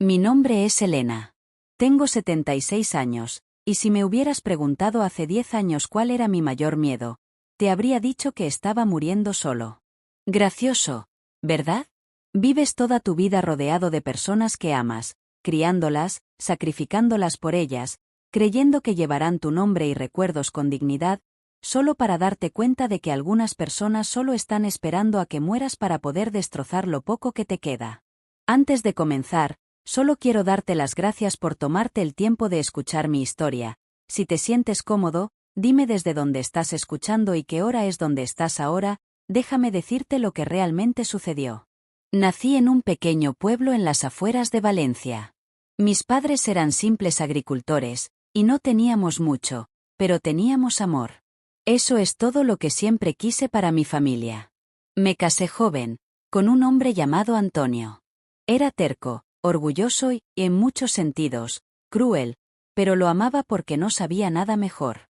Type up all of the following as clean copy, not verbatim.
Mi nombre es Elena. Tengo 76 años, y si me hubieras preguntado hace 10 años cuál era mi mayor miedo, te habría dicho que estaba muriendo solo. Gracioso, ¿verdad? Vives toda tu vida rodeado de personas que amas, criándolas, sacrificándolas por ellas, creyendo que llevarán tu nombre y recuerdos con dignidad, solo para darte cuenta de que algunas personas solo están esperando a que mueras para poder destrozar lo poco que te queda. Antes de comenzar, solo quiero darte las gracias por tomarte el tiempo de escuchar mi historia. Si te sientes cómodo, dime desde dónde estás escuchando y qué hora es donde estás ahora, déjame decirte lo que realmente sucedió. Nací en un pequeño pueblo en las afueras de Valencia. Mis padres eran simples agricultores, y no teníamos mucho, pero teníamos amor. Eso es todo lo que siempre quise para mi familia. Me casé joven, con un hombre llamado Antonio. Era terco, orgulloso y, en muchos sentidos, cruel, pero lo amaba porque no sabía nada mejor.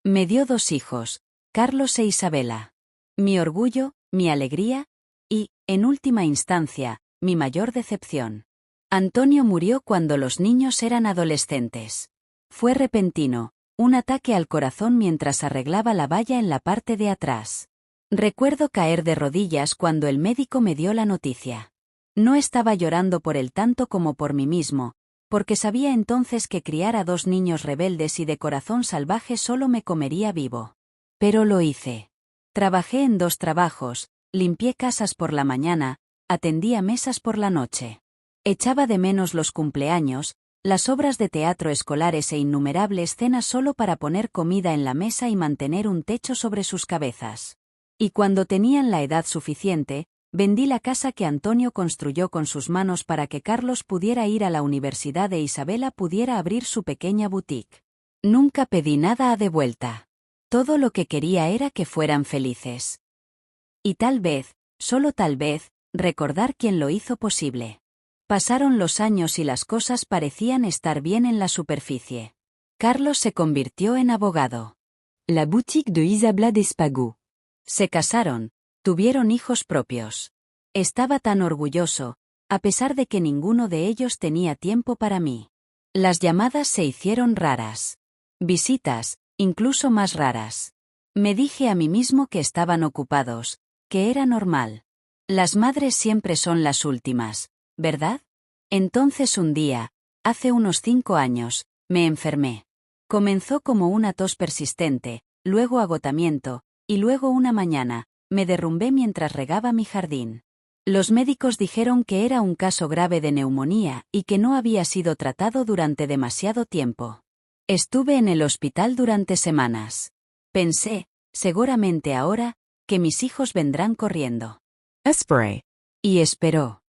Me dio 2 hijos, Carlos e Isabela. Mi orgullo, mi alegría y, en última instancia, mi mayor decepción. Antonio murió cuando los niños eran adolescentes. Fue repentino, un ataque al corazón mientras arreglaba la valla en la parte de atrás. Recuerdo caer de rodillas cuando el médico me dio la noticia. No estaba llorando por él tanto como por mí mismo, porque sabía entonces que criar a 2 niños rebeldes y de corazón salvaje solo me comería vivo. Pero lo hice. Trabajé en 2 trabajos, limpié casas por la mañana, atendía mesas por la noche. Echaba de menos los cumpleaños, las obras de teatro escolares e innumerables cenas solo para poner comida en la mesa y mantener un techo sobre sus cabezas. Y cuando tenían la edad suficiente, vendí la casa que Antonio construyó con sus manos para que Carlos pudiera ir a la universidad e Isabela pudiera abrir su pequeña boutique. Nunca pedí nada de vuelta. Todo lo que quería era que fueran felices. Y tal vez, solo tal vez, recordar quién lo hizo posible. Pasaron los años y las cosas parecían estar bien en la superficie. Carlos se convirtió en abogado. La boutique de Isabela Despagou. Se casaron, tuvieron hijos propios. Estaba tan orgulloso, a pesar de que ninguno de ellos tenía tiempo para mí. Las llamadas se hicieron raras. Visitas, incluso más raras. Me dije a mí mismo que estaban ocupados, que era normal. Las madres siempre son las últimas, ¿verdad? Entonces un día, hace unos 5 años, me enfermé. Comenzó como una tos persistente, luego agotamiento, y luego una mañana, me derrumbé mientras regaba mi jardín. Los médicos dijeron que era un caso grave de neumonía y que no había sido tratado durante demasiado tiempo. Estuve en el hospital durante semanas. Pensé, seguramente ahora, que mis hijos vendrán corriendo. Esperé. Y esperó.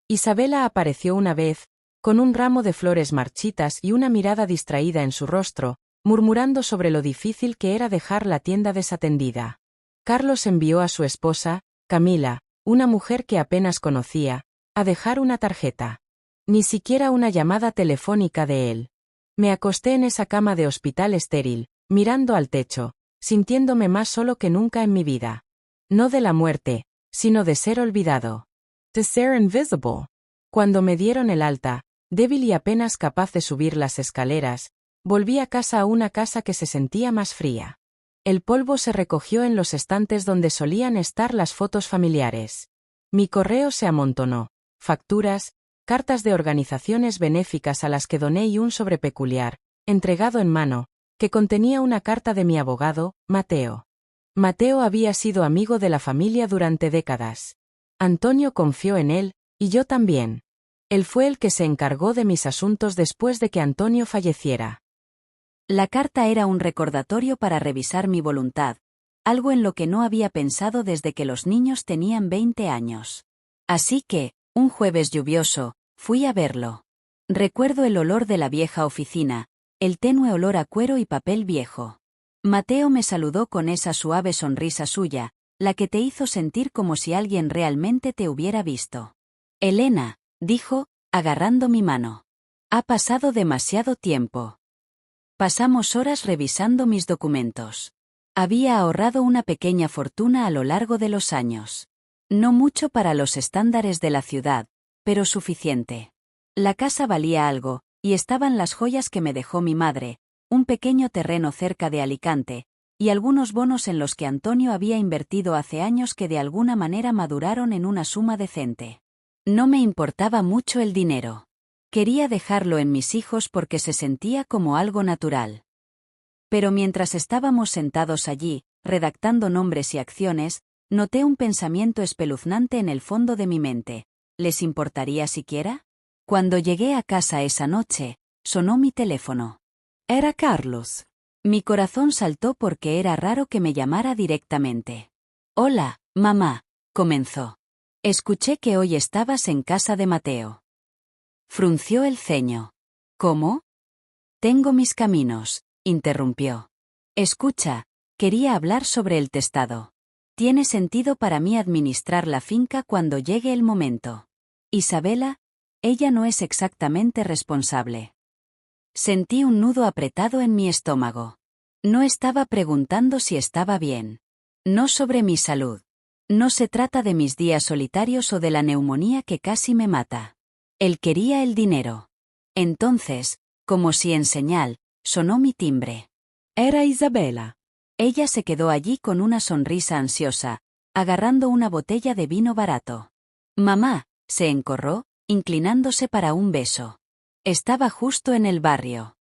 Isabela apareció una vez, con un ramo de flores marchitas y una mirada distraída en su rostro, murmurando sobre lo difícil que era dejar la tienda desatendida. Carlos envió a su esposa, Camila, una mujer que apenas conocía, a dejar una tarjeta. Ni siquiera una llamada telefónica de él. Me acosté en esa cama de hospital estéril, mirando al techo, sintiéndome más solo que nunca en mi vida. No de la muerte, sino de ser olvidado. De ser invisible. Cuando me dieron el alta, débil y apenas capaz de subir las escaleras, volví a casa, a una casa que se sentía más fría. El polvo se recogió en los estantes donde solían estar las fotos familiares. Mi correo se amontonó. Facturas, cartas de organizaciones benéficas a las que doné y un sobre peculiar, entregado en mano, que contenía una carta de mi abogado, Mateo. Mateo había sido amigo de la familia durante décadas. Antonio confió en él, y yo también. Él fue el que se encargó de mis asuntos después de que Antonio falleciera. La carta era un recordatorio para revisar mi voluntad, algo en lo que no había pensado desde que los niños tenían 20 años. Así que, un jueves lluvioso, fui a verlo. Recuerdo el olor de la vieja oficina, el tenue olor a cuero y papel viejo. Mateo me saludó con esa suave sonrisa suya, la que te hizo sentir como si alguien realmente te hubiera visto. Elena, dijo, agarrando mi mano. Ha pasado demasiado tiempo. Pasamos horas revisando mis documentos. Había ahorrado una pequeña fortuna a lo largo de los años. No mucho para los estándares de la ciudad, pero suficiente. La casa valía algo, y estaban las joyas que me dejó mi madre, un pequeño terreno cerca de Alicante, y algunos bonos en los que Antonio había invertido hace años que de alguna manera maduraron en una suma decente. No me importaba mucho el dinero. Quería dejarlo en mis hijos porque se sentía como algo natural. Pero mientras estábamos sentados allí, redactando nombres y acciones, noté un pensamiento espeluznante en el fondo de mi mente. ¿Les importaría siquiera? Cuando llegué a casa esa noche, sonó mi teléfono. Era Carlos. Mi corazón saltó porque era raro que me llamara directamente. Hola, mamá, comenzó. Escuché que hoy estabas en casa de Mateo. Frunció el ceño. ¿Cómo? Tengo mis caminos, interrumpió. Escucha, quería hablar sobre el testado. Tiene sentido para mí administrar la finca cuando llegue el momento. Isabela, ella no es exactamente responsable. Sentí un nudo apretado en mi estómago. No estaba preguntando si estaba bien. No sobre mi salud. No se trata de mis días solitarios o de la neumonía que casi me mata. Él quería el dinero. Entonces, como si en señal, sonó mi timbre. Era Isabela. Ella se quedó allí con una sonrisa ansiosa, agarrando una botella de vino barato. Mamá, se encorró, inclinándose para un beso. Estaba justo en el barrio.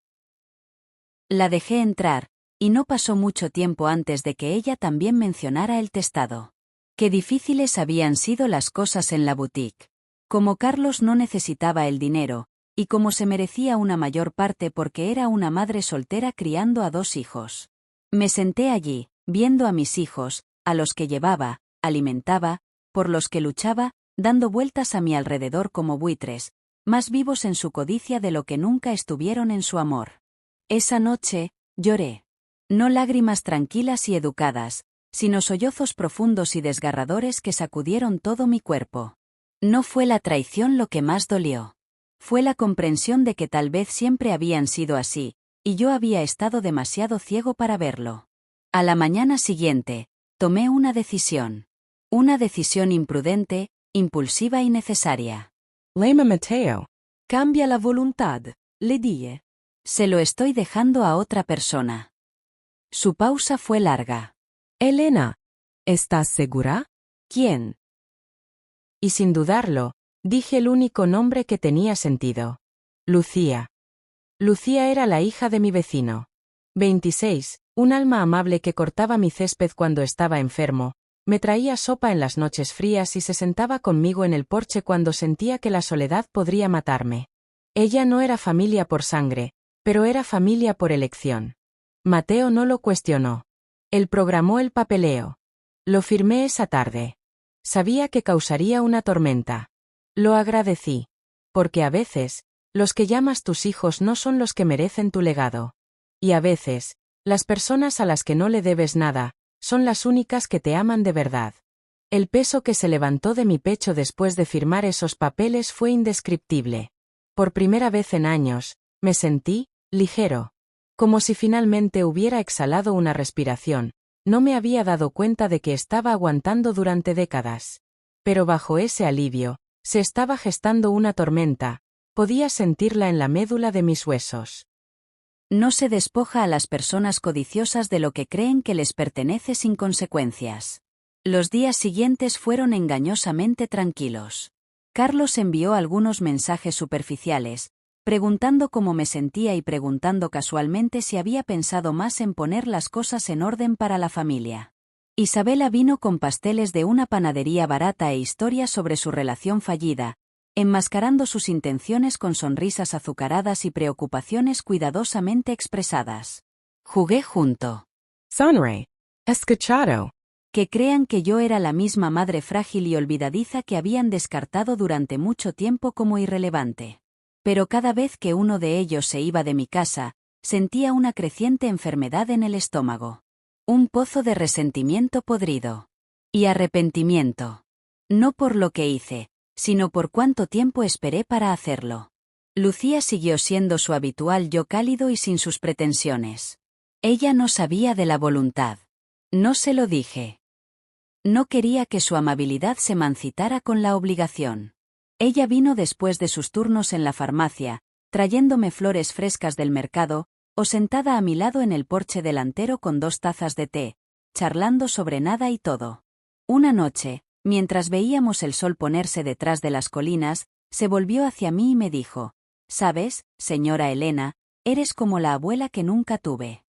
La dejé entrar, y no pasó mucho tiempo antes de que ella también mencionara el testado. Qué difíciles habían sido las cosas en la boutique. Como Carlos no necesitaba el dinero, y como se merecía una mayor parte porque era una madre soltera criando a 2 hijos. Me senté allí, viendo a mis hijos, a los que llevaba, alimentaba, por los que luchaba, dando vueltas a mi alrededor como buitres, más vivos en su codicia de lo que nunca estuvieron en su amor. Esa noche, lloré. No lágrimas tranquilas y educadas, sino sollozos profundos y desgarradores que sacudieron todo mi cuerpo. No fue la traición lo que más dolió. Fue la comprensión de que tal vez siempre habían sido así, y yo había estado demasiado ciego para verlo. A la mañana siguiente, tomé una decisión. Una decisión imprudente, impulsiva y necesaria. Lema Mateo. Cambia la voluntad, le dije. Se lo estoy dejando a otra persona. Su pausa fue larga. Elena, ¿estás segura? ¿Quién? Y sin dudarlo, dije el único nombre que tenía sentido. Lucía. Lucía era la hija de mi vecino. 26, un alma amable que cortaba mi césped cuando estaba enfermo, me traía sopa en las noches frías y se sentaba conmigo en el porche cuando sentía que la soledad podría matarme. Ella no era familia por sangre, pero era familia por elección. Mateo no lo cuestionó. Él programó el papeleo. Lo firmé esa tarde. Sabía que causaría una tormenta. Lo agradecí. Porque a veces, los que llamas tus hijos no son los que merecen tu legado. Y a veces, las personas a las que no le debes nada, son las únicas que te aman de verdad. El peso que se levantó de mi pecho después de firmar esos papeles fue indescriptible. Por primera vez en años, me sentí ligero. Como si finalmente hubiera exhalado una respiración. No me había dado cuenta de que estaba aguantando durante décadas. Pero bajo ese alivio, se estaba gestando una tormenta. Podía sentirla en la médula de mis huesos. No se despoja a las personas codiciosas de lo que creen que les pertenece sin consecuencias. Los días siguientes fueron engañosamente tranquilos. Carlos envió algunos mensajes superficiales, preguntando cómo me sentía y preguntando casualmente si había pensado más en poner las cosas en orden para la familia. Isabela vino con pasteles de una panadería barata e historias sobre su relación fallida, enmascarando sus intenciones con sonrisas azucaradas y preocupaciones cuidadosamente expresadas. Jugué junto. Sonre. Escuchado. Que crean que yo era la misma madre frágil y olvidadiza que habían descartado durante mucho tiempo como irrelevante. Pero cada vez que uno de ellos se iba de mi casa, sentía una creciente enfermedad en el estómago. Un pozo de resentimiento podrido. Y arrepentimiento. No por lo que hice, sino por cuánto tiempo esperé para hacerlo. Lucía siguió siendo su habitual yo cálido y sin sus pretensiones. Ella no sabía de la voluntad. No se lo dije. No quería que su amabilidad se mancitara con la obligación. Ella vino después de sus turnos en la farmacia, trayéndome flores frescas del mercado, o sentada a mi lado en el porche delantero con 2 tazas de té, charlando sobre nada y todo. Una noche, mientras veíamos el sol ponerse detrás de las colinas, se volvió hacia mí y me dijo: «¿Sabes, señora Elena, eres como la abuela que nunca tuve».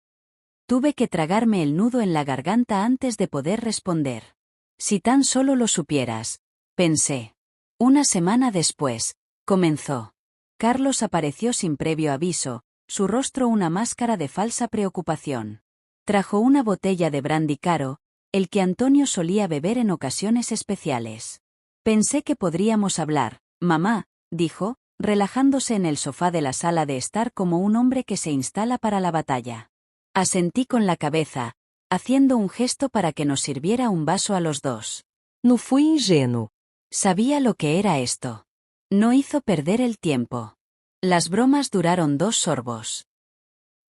Tuve que tragarme el nudo en la garganta antes de poder responder. Si tan solo lo supieras, pensé. Una semana después, comenzó. Carlos apareció sin previo aviso, su rostro una máscara de falsa preocupación. Trajo una botella de brandy caro, el que Antonio solía beber en ocasiones especiales. Pensé que podríamos hablar, mamá, dijo, relajándose en el sofá de la sala de estar como un hombre que se instala para la batalla. Asentí con la cabeza, haciendo un gesto para que nos sirviera un vaso a los dos. No fui ingênuo. Sabía lo que era esto. No hizo perder el tiempo. Las bromas duraron 2 sorbos.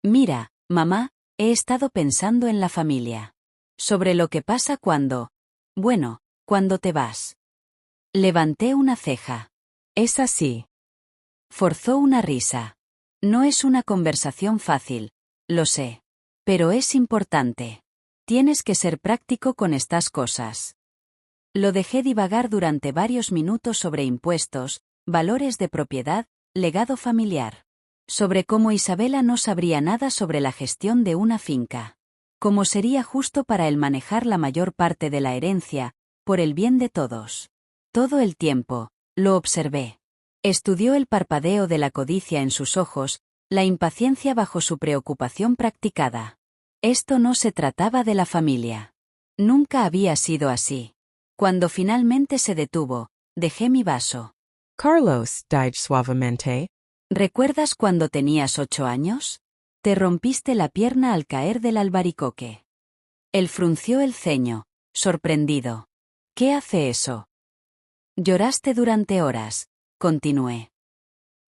Mira, mamá, he estado pensando en la familia. Sobre lo que pasa cuando te vas. Levanté una ceja. Es así. Forzó una risa. No es una conversación fácil, lo sé. Pero es importante. Tienes que ser práctico con estas cosas. Lo dejé divagar durante varios minutos sobre impuestos, valores de propiedad, legado familiar. Sobre cómo Isabela no sabría nada sobre la gestión de una finca. Cómo sería justo para él manejar la mayor parte de la herencia, por el bien de todos. Todo el tiempo, lo observé. Estudió el parpadeo de la codicia en sus ojos, la impaciencia bajo su preocupación practicada. Esto no se trataba de la familia. Nunca había sido así. Cuando finalmente se detuvo, dejé mi vaso. Carlos, dijo suavemente. ¿Recuerdas cuando tenías 8 años? Te rompiste la pierna al caer del albaricoque. Él frunció el ceño, sorprendido. ¿Qué hace eso? Lloraste durante horas, continué.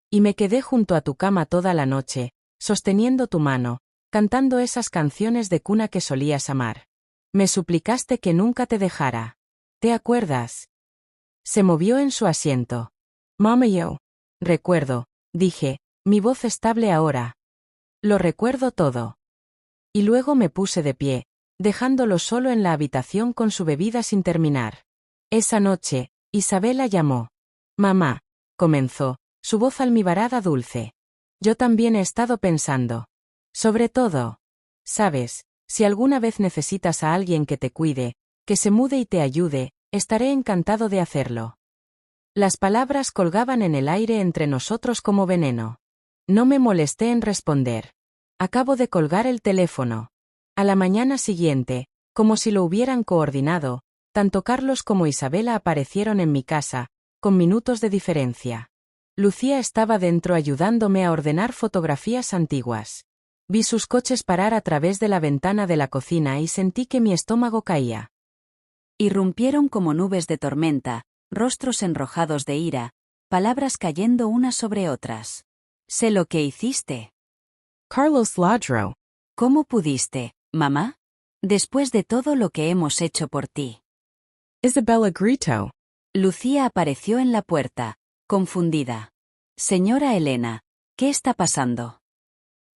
Y me quedé junto a tu cama toda la noche, sosteniendo tu mano, cantando esas canciones de cuna que solías amar. Me suplicaste que nunca te dejara. ¿Te acuerdas? Se movió en su asiento. Mamá, yo. Recuerdo, dije, mi voz estable ahora. Lo recuerdo todo. Y luego me puse de pie, dejándolo solo en la habitación con su bebida sin terminar. Esa noche, Isabela llamó. Mamá, comenzó, su voz almibarada dulce. Yo también he estado pensando. Sobre todo, sabes, si alguna vez necesitas a alguien que te cuide, que se mude y te ayude, estaré encantado de hacerlo. Las palabras colgaban en el aire entre nosotros como veneno. No me molesté en responder. Acabo de colgar el teléfono. A la mañana siguiente, como si lo hubieran coordinado, tanto Carlos como Isabela aparecieron en mi casa, con minutos de diferencia. Lucía estaba dentro ayudándome a ordenar fotografías antiguas. Vi sus coches parar a través de la ventana de la cocina y sentí que mi estómago caía. Irrumpieron como nubes de tormenta, rostros enrojados de ira, palabras cayendo unas sobre otras. Sé lo que hiciste. Carlos ladró. ¿Cómo pudiste, mamá? Después de todo lo que hemos hecho por ti. Isabela gritó. Lucía apareció en la puerta, confundida. Señora Elena, ¿qué está pasando?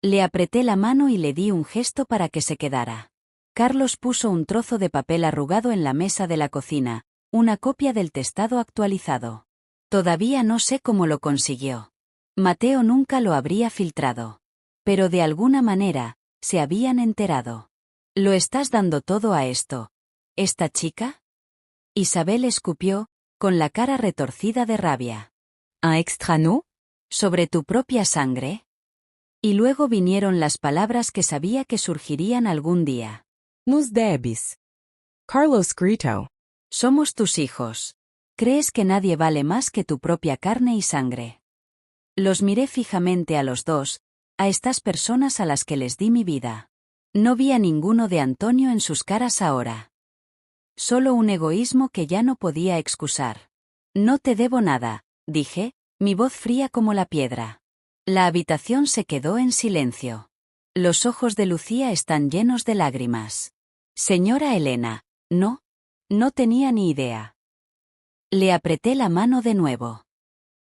Le apreté la mano y le di un gesto para que se quedara. Carlos puso un trozo de papel arrugado en la mesa de la cocina, una copia del testado actualizado. Todavía no sé cómo lo consiguió. Mateo nunca lo habría filtrado. Pero de alguna manera, se habían enterado. ¿Lo estás dando todo a esto? ¿Esta chica? Isabel escupió, con la cara retorcida de rabia. ¿Un extra no? ¿Sobre tu propia sangre? Y luego vinieron las palabras que sabía que surgirían algún día. Nos debes. Carlos gritó. Somos tus hijos. ¿Crees que nadie vale más que tu propia carne y sangre? Los miré fijamente a los dos, a estas personas a las que les di mi vida. No vi a ninguno de Antonio en sus caras ahora. Solo un egoísmo que ya no podía excusar. No te debo nada, dije, mi voz fría como la piedra. La habitación se quedó en silencio. Los ojos de Lucía están llenos de lágrimas. Señora Elena, no tenía ni idea. Le apreté la mano de nuevo.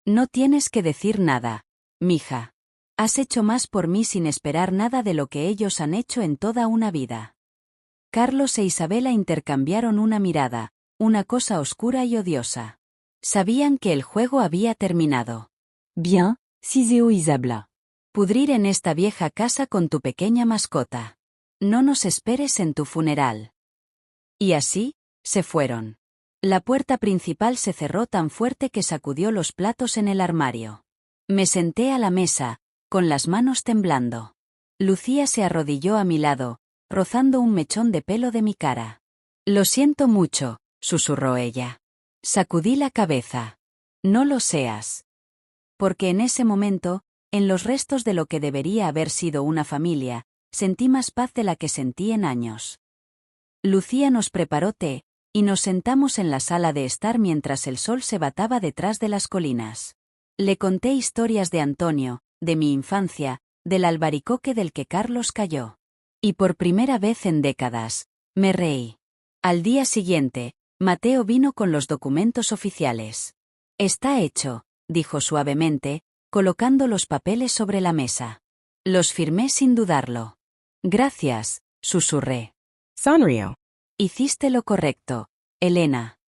No tienes que decir nada, mija. Has hecho más por mí sin esperar nada de lo que ellos han hecho en toda una vida. Carlos e Isabela intercambiaron una mirada, una cosa oscura y odiosa. Sabían que el juego había terminado. Bien, ciseau Isabela. Pudrir en esta vieja casa con tu pequeña mascota. No nos esperes en tu funeral. Y así, se fueron. La puerta principal se cerró tan fuerte que sacudió los platos en el armario. Me senté a la mesa, con las manos temblando. Lucía se arrodilló a mi lado, rozando un mechón de pelo de mi cara. Lo siento mucho, susurró ella. Sacudí la cabeza. No lo seas. Porque en ese momento, en los restos de lo que debería haber sido una familia, sentí más paz de la que sentí en años. Lucía nos preparó té, y nos sentamos en la sala de estar mientras el sol se bataba detrás de las colinas. Le conté historias de Antonio, de mi infancia, del albaricoque del que Carlos cayó. Y por primera vez en décadas, me reí. Al día siguiente, Mateo vino con los documentos oficiales. Está hecho, dijo suavemente, colocando los papeles sobre la mesa. Los firmé sin dudarlo. Gracias, susurré. Sonrió. Hiciste lo correcto, Elena.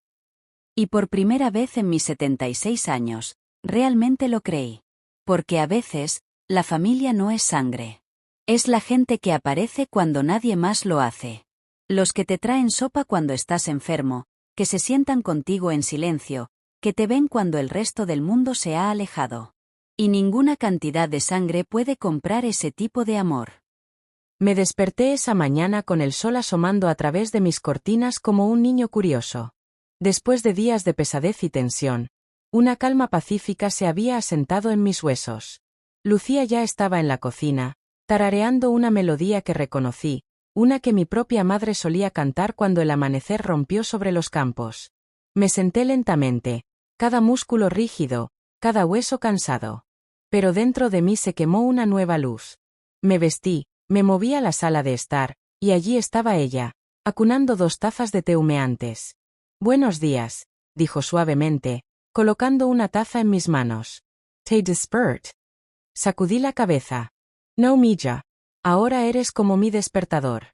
Y por primera vez en mis 76 años, realmente lo creí. Porque a veces, la familia no es sangre. Es la gente que aparece cuando nadie más lo hace. Los que te traen sopa cuando estás enfermo, que se sientan contigo en silencio, que te ven cuando el resto del mundo se ha alejado. Y ninguna cantidad de sangre puede comprar ese tipo de amor. Me desperté esa mañana con el sol asomando a través de mis cortinas como un niño curioso. Después de días de pesadez y tensión, una calma pacífica se había asentado en mis huesos. Lucía ya estaba en la cocina, tarareando una melodía que reconocí, una que mi propia madre solía cantar cuando el amanecer rompió sobre los campos. Me senté lentamente, cada músculo rígido, cada hueso cansado. Pero dentro de mí se quemó una nueva luz. Me vestí, me moví a la sala de estar, y allí estaba ella, acunando 2 tazas de té humeantes. Buenos días, dijo suavemente, colocando una taza en mis manos. ¿Te despert? Sacudí la cabeza. No, mija. Ahora eres como mi despertador.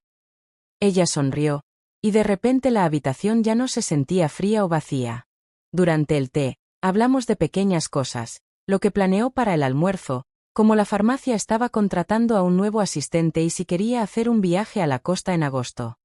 Ella sonrió, y de repente la habitación ya no se sentía fría o vacía. Durante el té, hablamos de pequeñas cosas, lo que planeó para el almuerzo, como la farmacia estaba contratando a un nuevo asistente y si quería hacer un viaje a la costa en agosto.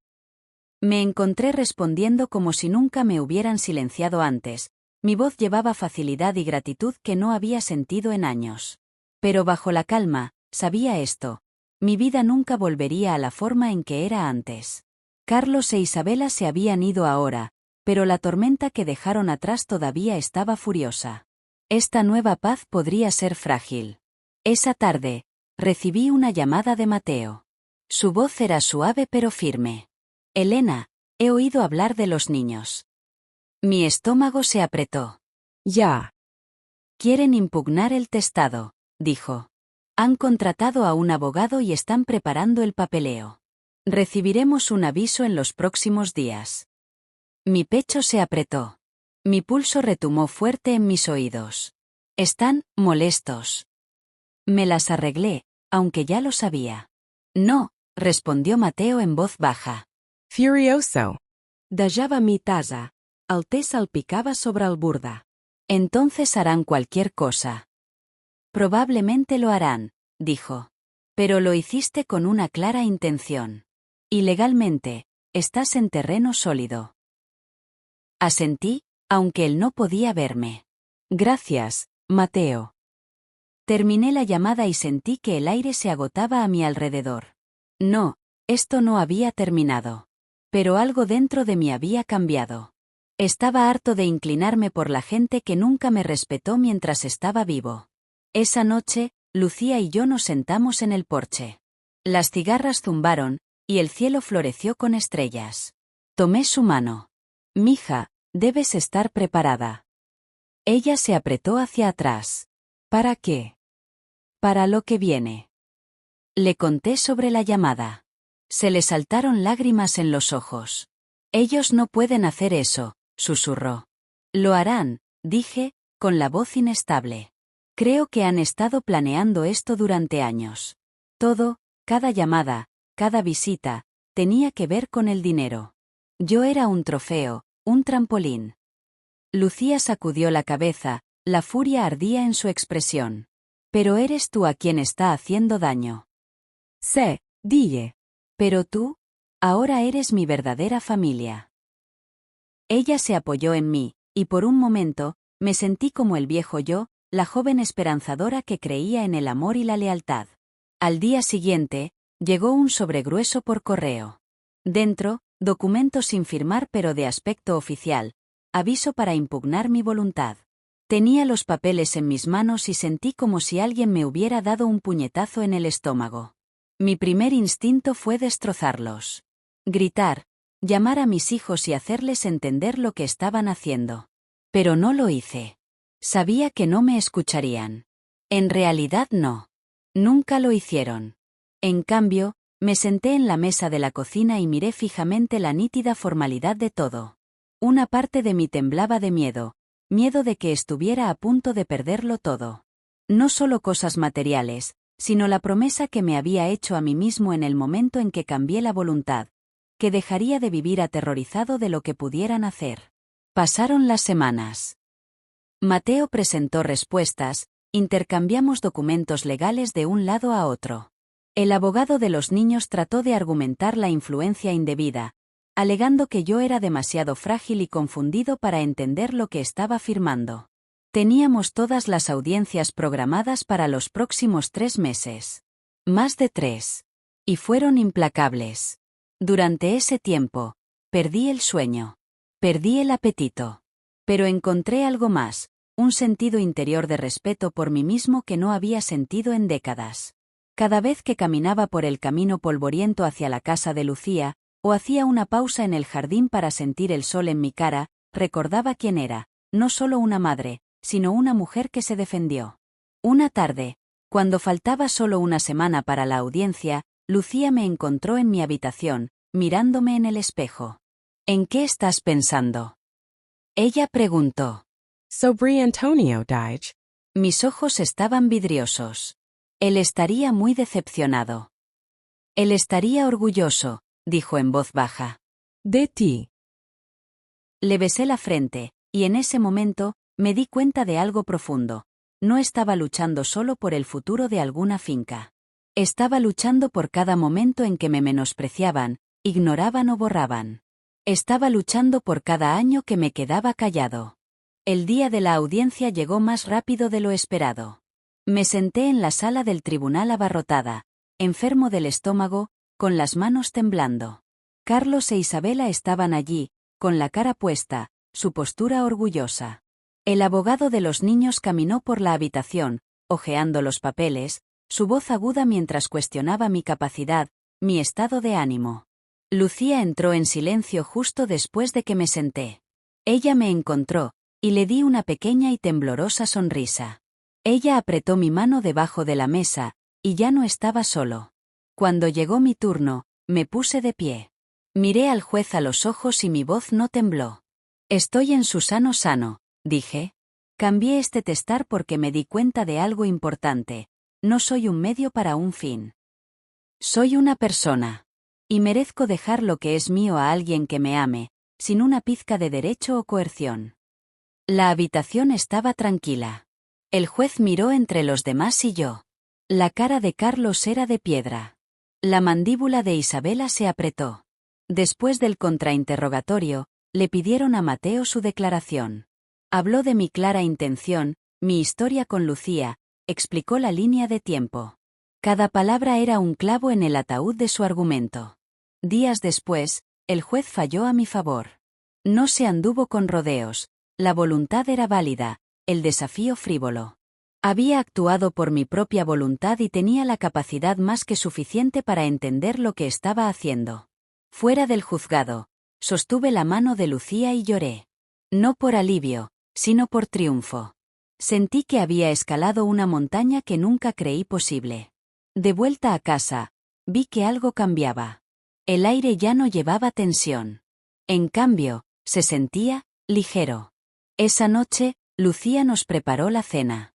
Me encontré respondiendo como si nunca me hubieran silenciado antes. Mi voz llevaba facilidad y gratitud que no había sentido en años. Pero bajo la calma, sabía esto. Mi vida nunca volvería a la forma en que era antes. Carlos e Isabela se habían ido ahora, pero la tormenta que dejaron atrás todavía estaba furiosa. Esta nueva paz podría ser frágil. Esa tarde, recibí una llamada de Mateo. Su voz era suave pero firme. Elena, he oído hablar de los niños. Mi estómago se apretó. Ya. Quieren impugnar el testado, dijo. Han contratado a un abogado y están preparando el papeleo. Recibiremos un aviso en los próximos días. Mi pecho se apretó. Mi pulso retumó fuerte en mis oídos. Están molestos. Me las arreglé, aunque ya lo sabía. No, respondió Mateo en voz baja. Furioso. Dejava mi taza. El té salpicava sobre el bordar. Entonces harán cualquier cosa. Probablemente lo harán, dijo. Pero lo hiciste con una clara intención. Y legalmente, estás en terreno sólido. Asentí, aunque él no podía verme. Gracias, Mateo. Terminé la llamada y sentí que el aire se agotaba a mi alrededor. No, esto no había terminado. Pero algo dentro de mí había cambiado. Estaba harto de inclinarme por la gente que nunca me respetó mientras estaba vivo. Esa noche, Lucía y yo nos sentamos en el porche. Las cigarras zumbaron, y el cielo floreció con estrellas. Tomé su mano. Mija, debes estar preparada. Ella se apretó hacia atrás. ¿Para qué? Para lo que viene. Le conté sobre la llamada. Se le saltaron lágrimas en los ojos. Ellos no pueden hacer eso, susurró. Lo harán, dije, con la voz inestable. Creo que han estado planeando esto durante años. Todo, cada llamada, cada visita, tenía que ver con el dinero. Yo era un trofeo, un trampolín. Lucía sacudió la cabeza, la furia ardía en su expresión. Pero eres tú a quien está haciendo daño. Sé, dije. Pero tú, ahora eres mi verdadera familia. Ella se apoyó en mí, y por un momento, me sentí como el viejo yo, la joven esperanzadora que creía en el amor y la lealtad. Al día siguiente, llegó un sobre grueso por correo. Dentro, documento sin firmar pero de aspecto oficial, aviso para impugnar mi voluntad. Tenía los papeles en mis manos y sentí como si alguien me hubiera dado un puñetazo en el estómago. Mi primer instinto fue destrozarlos. Gritar, llamar a mis hijos y hacerles entender lo que estaban haciendo. Pero no lo hice. Sabía que no me escucharían. En realidad no. Nunca lo hicieron. En cambio, me senté en la mesa de la cocina y miré fijamente la nítida formalidad de todo. Una parte de mí temblaba de miedo de que estuviera a punto de perderlo todo. No solo cosas materiales, sino la promesa que me había hecho a mí mismo en el momento en que cambié la voluntad, que dejaría de vivir aterrorizado de lo que pudieran hacer. Pasaron las semanas. Mateo presentó respuestas, intercambiamos documentos legales de un lado a otro. El abogado de los niños trató de argumentar la influencia indebida, alegando que yo era demasiado frágil y confundido para entender lo que estaba firmando. Teníamos todas las audiencias programadas para los próximos 3 meses. Más de 3. Y fueron implacables. Durante ese tiempo, perdí el sueño. Perdí el apetito. Pero encontré algo más, un sentido interior de respeto por mí mismo que no había sentido en décadas. Cada vez que caminaba por el camino polvoriento hacia la casa de Lucía, o hacía una pausa en el jardín para sentir el sol en mi cara, recordaba quién era, no solo una madre, sino una mujer que se defendió. Una tarde, cuando faltaba solo una semana para la audiencia, Lucía me encontró en mi habitación, mirándome en el espejo. ¿En qué estás pensando? Ella preguntó. So Bri Antonio died. Mis ojos estaban vidriosos. Él estaría muy decepcionado. Él estaría orgulloso, dijo en voz baja. De ti. Le besé la frente, y en ese momento, me di cuenta de algo profundo. No estaba luchando solo por el futuro de alguna finca. Estaba luchando por cada momento en que me menospreciaban, ignoraban o borraban. Estaba luchando por cada año que me quedaba callado. El día de la audiencia llegó más rápido de lo esperado. Me senté en la sala del tribunal abarrotada, enfermo del estómago, con las manos temblando. Carlos e Isabela estaban allí, con la cara puesta, su postura orgullosa. El abogado de los niños caminó por la habitación, hojeando los papeles, su voz aguda mientras cuestionaba mi capacidad, mi estado de ánimo. Lucía entró en silencio justo después de que me senté. Ella me encontró, y le di una pequeña y temblorosa sonrisa. Ella apretó mi mano debajo de la mesa, y ya no estaba solo. Cuando llegó mi turno, me puse de pie. Miré al juez a los ojos y mi voz no tembló. Estoy en su sano, dije. Cambié este testar porque me di cuenta de algo importante. No soy un medio para un fin. Soy una persona. Y merezco dejar lo que es mío a alguien que me ame, sin una pizca de derecho o coerción. La habitación estaba tranquila. El juez miró entre los demás y yo. La cara de Carlos era de piedra. La mandíbula de Isabela se apretó. Después del contrainterrogatorio, le pidieron a Mateo su declaración. Habló de mi clara intención, mi historia con Lucía, explicó la línea de tiempo. Cada palabra era un clavo en el ataúd de su argumento. Días después, el juez falló a mi favor. No se anduvo con rodeos, la voluntad era válida, el desafío frívolo. Había actuado por mi propia voluntad y tenía la capacidad más que suficiente para entender lo que estaba haciendo. Fuera del juzgado, sostuve la mano de Lucía y lloré. No por alivio, sino por triunfo. Sentí que había escalado una montaña que nunca creí posible. De vuelta a casa, vi que algo cambiaba. El aire ya no llevaba tensión. En cambio, se sentía ligero. Esa noche, Lucía nos preparó la cena.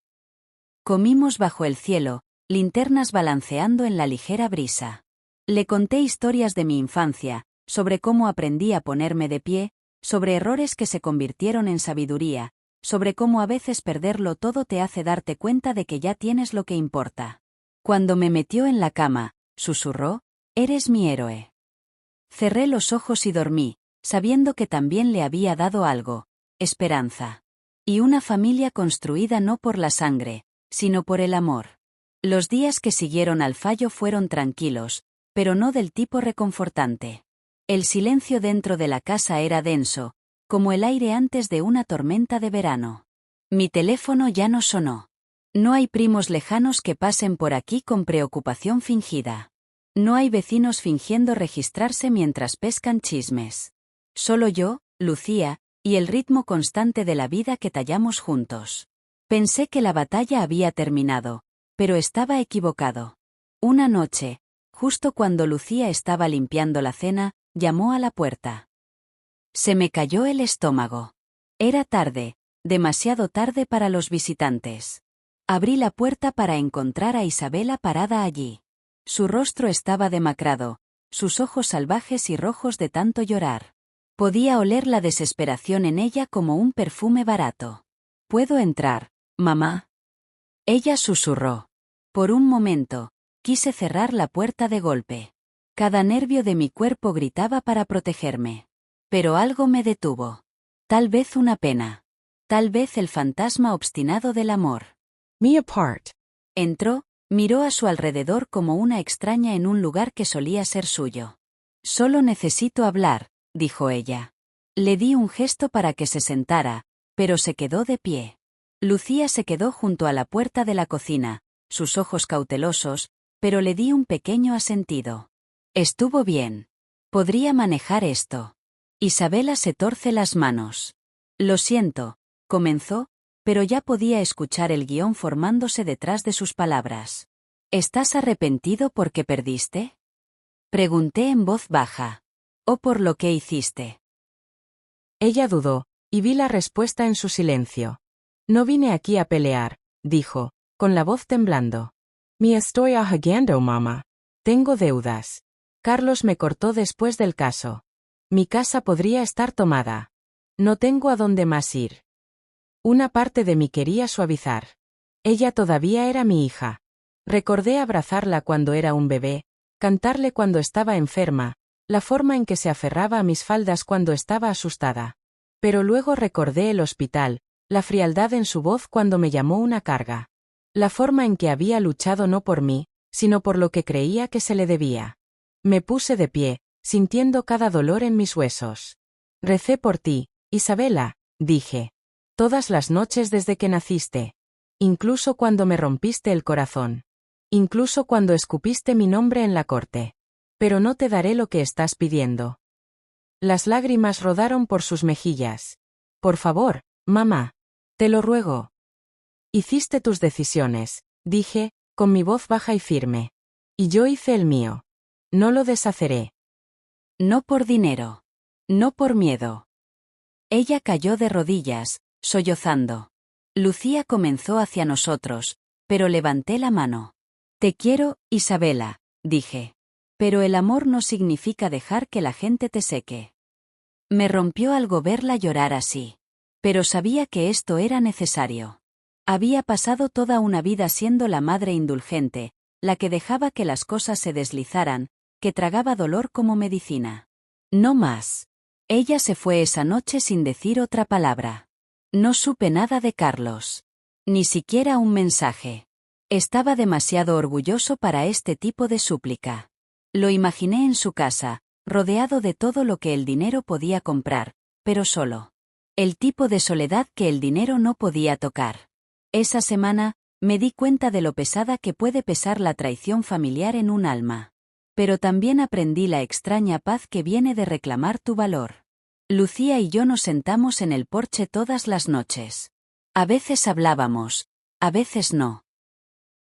Comimos bajo el cielo, linternas balanceando en la ligera brisa. Le conté historias de mi infancia, sobre cómo aprendí a ponerme de pie, sobre errores que se convirtieron en sabiduría, sobre cómo a veces perderlo todo te hace darte cuenta de que ya tienes lo que importa. Cuando me metió en la cama, susurró, «Eres mi héroe». Cerré los ojos y dormí, sabiendo que también le había dado algo, esperanza. Y una familia construida no por la sangre, sino por el amor. Los días que siguieron al fallo fueron tranquilos, pero no del tipo reconfortante. El silencio dentro de la casa era denso, como el aire antes de una tormenta de verano. Mi teléfono ya no sonó. No hay primos lejanos que pasen por aquí con preocupación fingida. No hay vecinos fingiendo registrarse mientras pescan chismes. Solo yo, Lucía, y el ritmo constante de la vida que tallamos juntos. Pensé que la batalla había terminado, pero estaba equivocado. Una noche, justo cuando Lucía estaba limpiando la cena, llamó a la puerta. Se me cayó el estómago. Era tarde, demasiado tarde para los visitantes. Abrí la puerta para encontrar a Isabela parada allí. Su rostro estaba demacrado, sus ojos salvajes y rojos de tanto llorar. Podía oler la desesperación en ella como un perfume barato. ¿Puedo entrar, mamá? Ella susurró. Por un momento, quise cerrar la puerta de golpe. Cada nervio de mi cuerpo gritaba para protegerme. Pero algo me detuvo. Tal vez una pena. Tal vez el fantasma obstinado del amor. Me apart. Entró, miró a su alrededor como una extraña en un lugar que solía ser suyo. Solo necesito hablar, dijo ella. Le di un gesto para que se sentara, pero se quedó de pie. Lucía se quedó junto a la puerta de la cocina, sus ojos cautelosos, pero le di un pequeño asentido. Estuvo bien. Podría manejar esto. Isabela se torce las manos. Lo siento, comenzó, pero ya podía escuchar el guión formándose detrás de sus palabras. ¿Estás arrepentido porque perdiste? Pregunté en voz baja. ¿O por lo que hiciste? Ella dudó, y vi la respuesta en su silencio. No vine aquí a pelear, dijo, con la voz temblando. Me estoy ahogando, mamá. Tengo deudas. Carlos me cortó después del caso. Mi casa podría estar tomada. No tengo a dónde más ir. Una parte de mí quería suavizar. Ella todavía era mi hija. Recordé abrazarla cuando era un bebé, cantarle cuando estaba enferma, la forma en que se aferraba a mis faldas cuando estaba asustada. Pero luego recordé el hospital, la frialdad en su voz cuando me llamó una carga. La forma en que había luchado no por mí, sino por lo que creía que se le debía. Me puse de pie, sintiendo cada dolor en mis huesos. Recé por ti, Isabela, dije. Todas las noches desde que naciste. Incluso cuando me rompiste el corazón. Incluso cuando escupiste mi nombre en la corte. Pero no te daré lo que estás pidiendo. Las lágrimas rodaron por sus mejillas. Por favor, mamá. Te lo ruego. Hiciste tus decisiones, dije, con mi voz baja y firme. Y yo hice el mío. No lo deshaceré. No por dinero. No por miedo. Ella cayó de rodillas, sollozando. Lucía comenzó hacia nosotros, pero levanté la mano. Te quiero, Isabela, dije. Pero el amor no significa dejar que la gente te seque. Me rompió algo verla llorar así. Pero sabía que esto era necesario. Había pasado toda una vida siendo la madre indulgente, la que dejaba que las cosas se deslizaran, que tragaba dolor como medicina. No más. Ella se fue esa noche sin decir otra palabra. No supe nada de Carlos. Ni siquiera un mensaje. Estaba demasiado orgulloso para este tipo de súplica. Lo imaginé en su casa, rodeado de todo lo que el dinero podía comprar, pero solo. El tipo de soledad que el dinero no podía tocar. Esa semana, me di cuenta de lo pesada que puede pesar la traición familiar en un alma. Pero también aprendí la extraña paz que viene de reclamar tu valor. Lucía y yo nos sentamos en el porche todas las noches. A veces hablábamos, a veces no.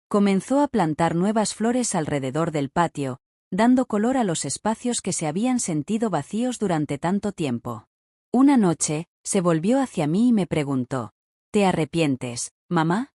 Comenzó a plantar nuevas flores alrededor del patio, dando color a los espacios que se habían sentido vacíos durante tanto tiempo. Una noche, se volvió hacia mí y me preguntó, ¿Te arrepientes, mamá?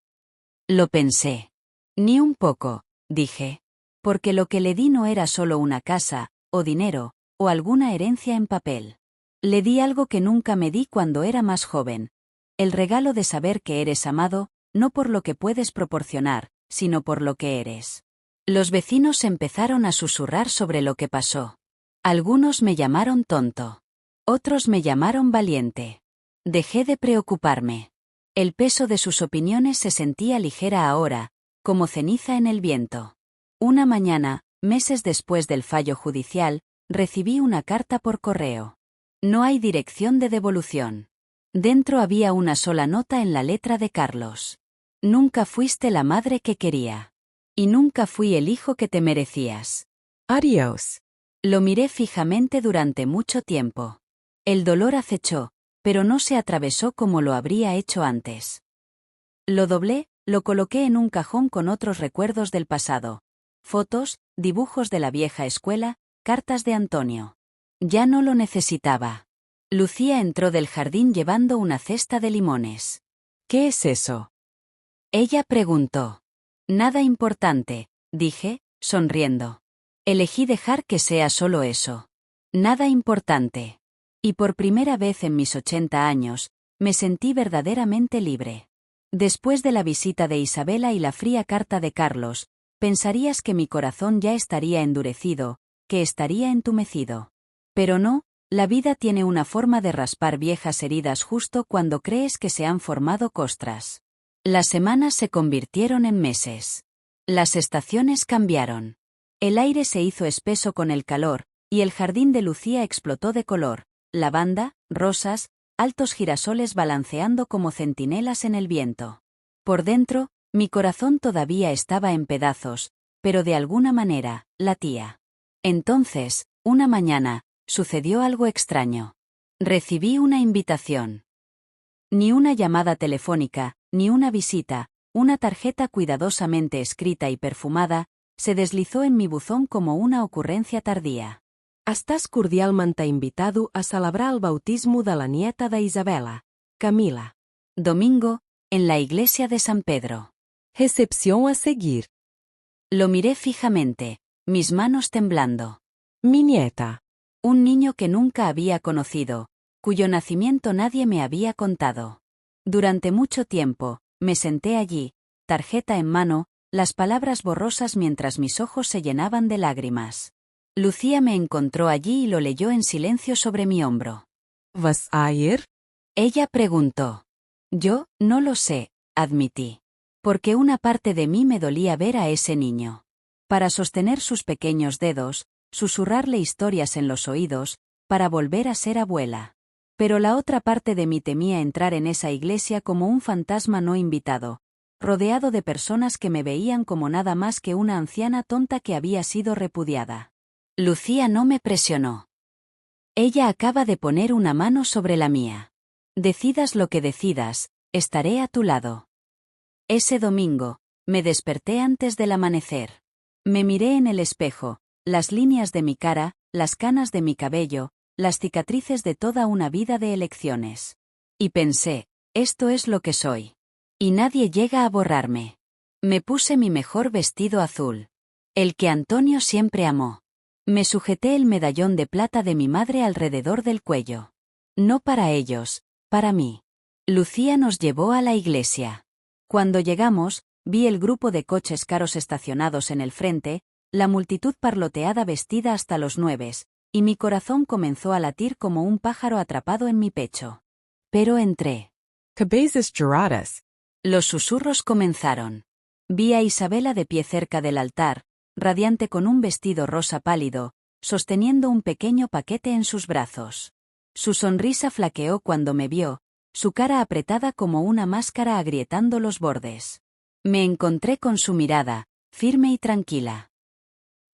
Lo pensé. Ni un poco, dije. Porque lo que le di no era solo una casa, o dinero, o alguna herencia en papel. Le di algo que nunca me di cuando era más joven. El regalo de saber que eres amado, no por lo que puedes proporcionar, sino por lo que eres. Los vecinos empezaron a susurrar sobre lo que pasó. Algunos me llamaron tonto. Otros me llamaron valiente. Dejé de preocuparme. El peso de sus opiniones se sentía ligera ahora, como ceniza en el viento. Una mañana, meses después del fallo judicial, recibí una carta por correo. No hay dirección de devolución. Dentro había una sola nota en la letra de Carlos. Nunca fuiste la madre que quería. Y nunca fui el hijo que te merecías. Adiós. Lo miré fijamente durante mucho tiempo. El dolor acechó, pero no se atravesó como lo habría hecho antes. Lo doblé, lo coloqué en un cajón con otros recuerdos del pasado. Fotos, dibujos de la vieja escuela, cartas de Antonio. Ya no lo necesitaba. Lucía entró del jardín llevando una cesta de limones. ¿Qué es eso? Ella preguntó. Nada importante, dije, sonriendo. Elegí dejar que sea solo eso. Nada importante. Y por primera vez en mis 80 años, me sentí verdaderamente libre. Después de la visita de Isabela y la fría carta de Carlos, pensarías que mi corazón ya estaría endurecido, que estaría entumecido. Pero no, la vida tiene una forma de raspar viejas heridas justo cuando crees que se han formado costras. Las semanas se convirtieron en meses. Las estaciones cambiaron. El aire se hizo espeso con el calor, y el jardín de Lucía explotó de color, lavanda, rosas, altos girasoles balanceando como centinelas en el viento. Por dentro, mi corazón todavía estaba en pedazos, pero de alguna manera, latía. Entonces, una mañana, sucedió algo extraño. Recibí una invitación. Ni una llamada telefónica, ni una visita, una tarjeta cuidadosamente escrita y perfumada, se deslizó en mi buzón como una ocurrencia tardía. Estàs cordialment invitado a celebrar el bautismo de la nieta de Isabela, Camila. Domingo, en la iglesia de San Pedro. Recepción a seguir. Lo miré fijamente, mis manos temblando. Mi nieta. Un niño que nunca había conocido, cuyo nacimiento nadie me había contado. Durante mucho tiempo, me senté allí, tarjeta en mano, las palabras borrosas mientras mis ojos se llenaban de lágrimas. Lucía me encontró allí y lo leyó en silencio sobre mi hombro. ¿Vas a ir? Ella preguntó. Yo, no lo sé, admití. Porque una parte de mí me dolía ver a ese niño. Para sostener sus pequeños dedos, susurrarle historias en los oídos, para volver a ser abuela. Pero la otra parte de mí temía entrar en esa iglesia como un fantasma no invitado, rodeado de personas que me veían como nada más que una anciana tonta que había sido repudiada. Lucía no me presionó. Ella acaba de poner una mano sobre la mía. Decidas lo que decidas, estaré a tu lado. Ese domingo, me desperté antes del amanecer. Me miré en el espejo, las líneas de mi cara, las canas de mi cabello, las cicatrices de toda una vida de elecciones. Y pensé, esto es lo que soy. Y nadie llega a borrarme. Me puse mi mejor vestido azul. El que Antonio siempre amó. Me sujeté el medallón de plata de mi madre alrededor del cuello. No para ellos, para mí. Lucía nos llevó a la iglesia. Cuando llegamos, vi el grupo de coches caros estacionados en el frente, la multitud parloteada vestida hasta los nueves, y mi corazón comenzó a latir como un pájaro atrapado en mi pecho. Pero entré. Cabezas Giradas. Los susurros comenzaron. Vi a Isabela de pie cerca del altar, radiante con un vestido rosa pálido, sosteniendo un pequeño paquete en sus brazos. Su sonrisa flaqueó cuando me vio, su cara apretada como una máscara agrietando los bordes. Me encontré con su mirada, firme y tranquila.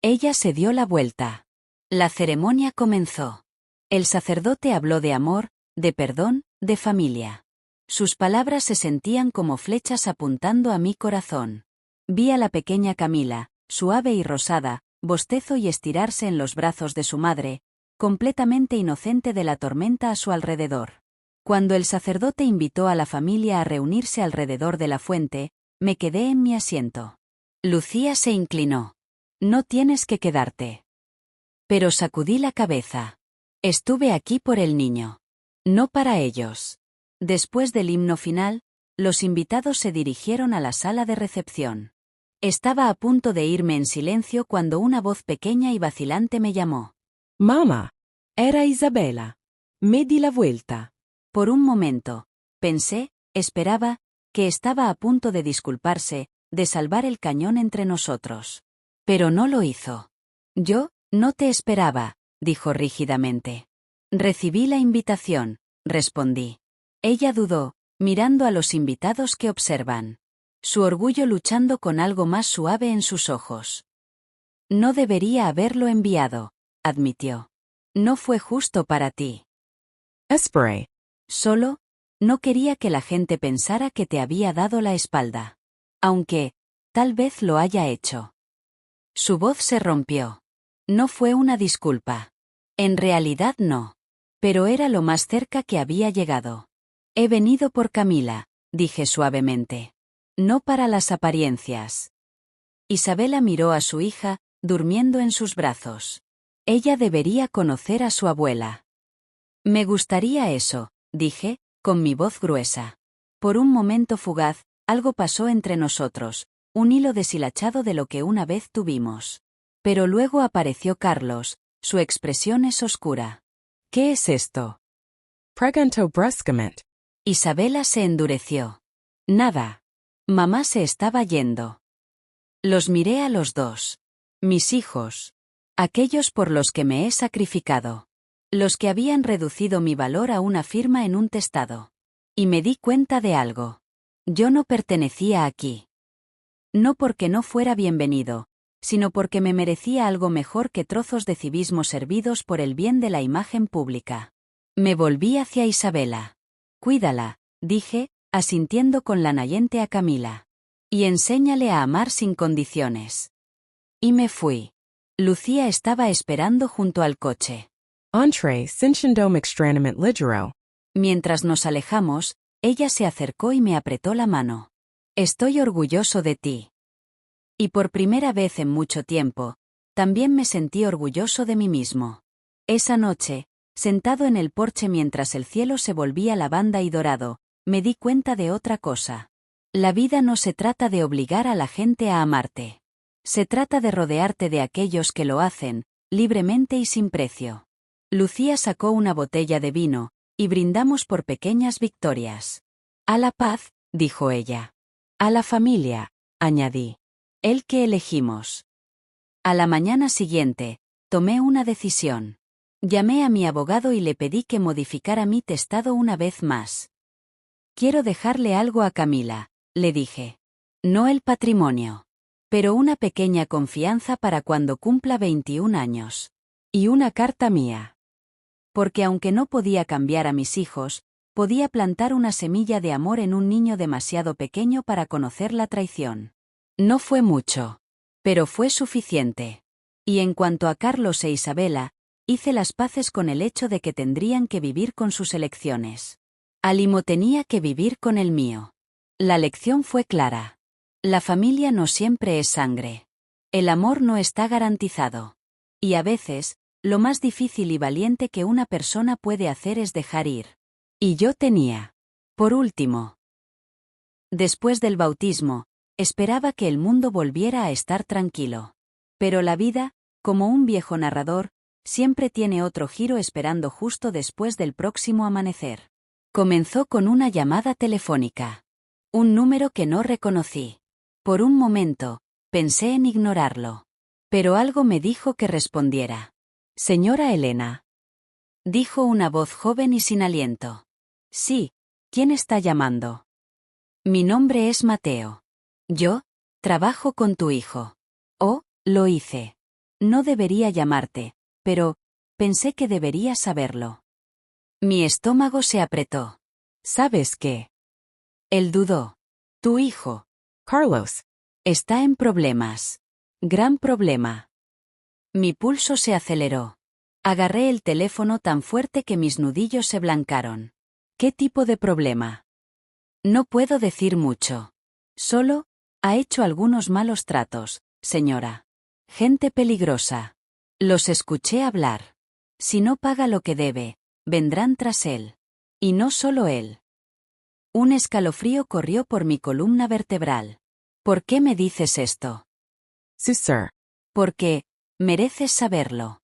Ella se dio la vuelta. La ceremonia comenzó. El sacerdote habló de amor, de perdón, de familia. Sus palabras se sentían como flechas apuntando a mi corazón. Vi a la pequeña Camila, suave y rosada, bostezo y estirarse en los brazos de su madre, completamente inocente de la tormenta a su alrededor. Cuando el sacerdote invitó a la familia a reunirse alrededor de la fuente, me quedé en mi asiento. Lucía se inclinó. No tienes que quedarte. Pero sacudí la cabeza. Estuve aquí por el niño. No para ellos. Después del himno final, los invitados se dirigieron a la sala de recepción. Estaba a punto de irme en silencio cuando una voz pequeña y vacilante me llamó. Mamma, era Isabela. Me di la vuelta. Por un momento, pensé, esperaba, que estaba a punto de disculparse, de salvar el cañón entre nosotros. Pero no lo hizo. Yo, no te esperaba, dijo rígidamente. Recibí la invitación, respondí. Ella dudó, mirando a los invitados que observan. Su orgullo luchando con algo más suave en sus ojos. No debería haberlo enviado, admitió. No fue justo para ti. Esperé. Solo, no quería que la gente pensara que te había dado la espalda. Aunque, tal vez lo haya hecho. Su voz se rompió. No fue una disculpa. En realidad no. Pero era lo más cerca que había llegado. He venido por Camila, dije suavemente. No para las apariencias. Isabela miró a su hija, durmiendo en sus brazos. Ella debería conocer a su abuela. Me gustaría eso, dije, con mi voz gruesa. Por un momento fugaz, algo pasó entre nosotros, un hilo deshilachado de lo que una vez tuvimos. Pero luego apareció Carlos, su expresión es oscura. ¿Qué es esto? Preguntó bruscamente. Isabela se endureció. Nada. Mamá se estaba yendo. Los miré a los dos. Mis hijos. Aquellos por los que me he sacrificado. Los que habían reducido mi valor a una firma en un testado. Y me di cuenta de algo. Yo no pertenecía aquí. No porque no fuera bienvenido, sino porque me merecía algo mejor que trozos de civismo servidos por el bien de la imagen pública. Me volví hacia Isabela. Cuídala, dije, asintiendo con la nayente a Camila. Y enséñale a amar sin condiciones. Y me fui. Lucía estaba esperando junto al coche. Entré sintiendo extrañamente ligero. Mientras nos alejamos, ella se acercó y me apretó la mano. Estoy orgulloso de ti. Y por primera vez en mucho tiempo, también me sentí orgulloso de mí mismo. Esa noche, sentado en el porche mientras el cielo se volvía lavanda y dorado, me di cuenta de otra cosa. La vida no se trata de obligar a la gente a amarte. Se trata de rodearte de aquellos que lo hacen, libremente y sin precio. Lucía sacó una botella de vino, y brindamos por pequeñas victorias. A la paz, dijo ella. A la familia, añadí. El que elegimos. A la mañana siguiente, tomé una decisión. Llamé a mi abogado y le pedí que modificara mi testado una vez más. Quiero dejarle algo a Camila, le dije. No el patrimonio. Pero una pequeña confianza para cuando cumpla 21 años. Y una carta mía. Porque aunque no podía cambiar a mis hijos, podía plantar una semilla de amor en un niño demasiado pequeño para conocer la traición. No fue mucho. Pero fue suficiente. Y en cuanto a Carlos e Isabela, hice las paces con el hecho de que tendrían que vivir con sus elecciones. Alimo tenía que vivir con el mío. La lección fue clara. La familia no siempre es sangre. El amor no está garantizado. Y a veces, lo más difícil y valiente que una persona puede hacer es dejar ir. Y yo tenía. Por último. Después del bautismo, esperaba que el mundo volviera a estar tranquilo. Pero la vida, como un viejo narrador, siempre tiene otro giro esperando justo después del próximo amanecer. Comenzó con una llamada telefónica. Un número que no reconocí. Por un momento, pensé en ignorarlo. Pero algo me dijo que respondiera. Señora Elena. Dijo una voz joven y sin aliento. Sí, ¿quién está llamando? Mi nombre es Mateo. Yo, trabajo con tu hijo. Oh, lo hice. No debería llamarte, pero, pensé que deberías saberlo. Mi estómago se apretó. ¿Sabes qué? Él dudó. Tu hijo, Carlos. está en problemas. Gran problema. Mi pulso se aceleró. Agarré el teléfono tan fuerte que mis nudillos se blancaron. ¿Qué tipo de problema? No puedo decir mucho. Solo, ha hecho algunos malos tratos, señora. Gente peligrosa. Los escuché hablar. Si no paga lo que debe, vendrán tras él. Y no solo él. Un escalofrío corrió por mi columna vertebral. ¿Por qué me dices esto? Sí, sir. Porque, mereces saberlo.